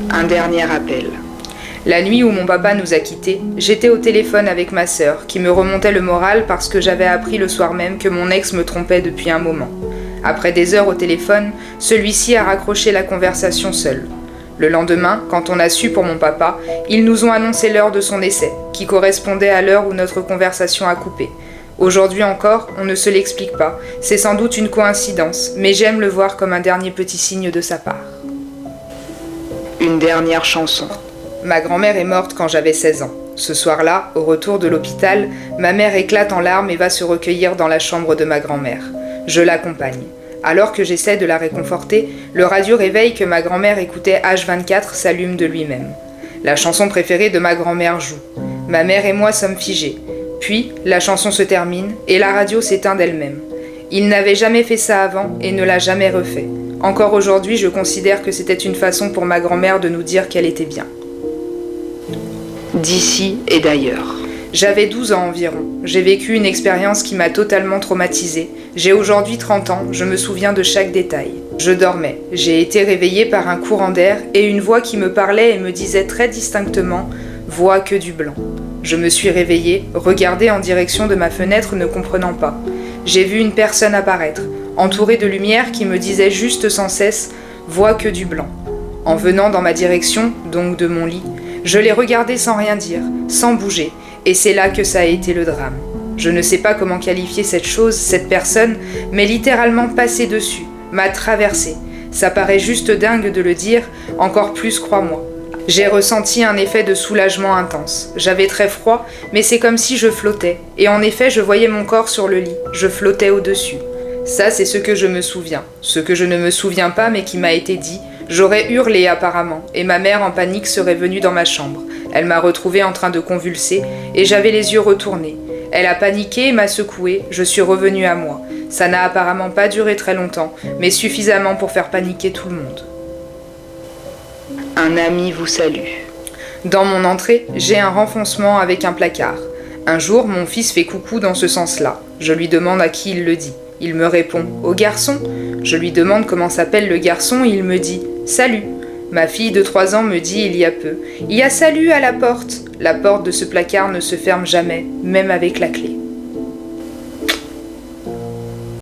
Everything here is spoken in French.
Un dernier appel. La nuit où mon papa nous a quittés, j'étais au téléphone avec ma sœur, qui me remontait le moral parce que j'avais appris le soir même que mon ex me trompait depuis un moment. Après des heures au téléphone, celui-ci a raccroché la conversation seul. Le lendemain, quand on a su pour mon papa, ils nous ont annoncé l'heure de son décès, qui correspondait à l'heure où notre conversation a coupé. Aujourd'hui encore, on ne se l'explique pas, c'est sans doute une coïncidence, mais j'aime le voir comme un dernier petit signe de sa part. Une dernière chanson. Ma grand-mère est morte quand j'avais 16 ans. Ce soir-là, au retour de l'hôpital, ma mère éclate en larmes et va se recueillir dans la chambre de ma grand-mère. Je l'accompagne. Alors que j'essaie de la réconforter, le radio réveil que ma grand-mère écoutait H24 s'allume de lui-même. La chanson préférée de ma grand-mère joue. Ma mère et moi sommes figés. Puis, la chanson se termine et la radio s'éteint d'elle-même. Il n'avait jamais fait ça avant et ne l'a jamais refait. Encore aujourd'hui, je considère que c'était une façon pour ma grand-mère de nous dire qu'elle était bien. D'ici et d'ailleurs. J'avais 12 ans environ. J'ai vécu une expérience qui m'a totalement traumatisée. J'ai aujourd'hui 30 ans, je me souviens de chaque détail. Je dormais. J'ai été réveillée par un courant d'air et une voix qui me parlait et me disait très distinctement « Vois que du blanc ». Je me suis réveillée, regardée en direction de ma fenêtre ne comprenant pas. J'ai vu une personne apparaître, entourée de lumière qui me disait juste sans cesse « Vois que du blanc ». En venant dans ma direction, donc de mon lit, je l'ai regardée sans rien dire, sans bouger, et c'est là que ça a été le drame. Je ne sais pas comment qualifier cette chose, cette personne, mais littéralement passée dessus, m'a traversée. Ça paraît juste dingue de le dire, encore plus crois-moi. J'ai ressenti un effet de soulagement intense. J'avais très froid, mais c'est comme si je flottais. Et en effet, je voyais mon corps sur le lit. Je flottais au-dessus. Ça, c'est ce que je me souviens. Ce que je ne me souviens pas, mais qui m'a été dit. J'aurais hurlé apparemment, et ma mère en panique serait venue dans ma chambre. Elle m'a retrouvée en train de convulser, et j'avais les yeux retournés. Elle a paniqué et m'a secouée, je suis revenue à moi. Ça n'a apparemment pas duré très longtemps, mais suffisamment pour faire paniquer tout le monde. Un ami vous salue. Dans mon entrée, j'ai un renfoncement avec un placard. Un jour, mon fils fait coucou dans ce sens-là. Je lui demande à qui il le dit. Il me répond « Au garçon ». Je lui demande comment s'appelle le garçon et il me dit « Salut ». Ma fille de 3 ans me dit il y a peu « Il y a salut à la porte ». La porte de ce placard ne se ferme jamais, même avec la clé.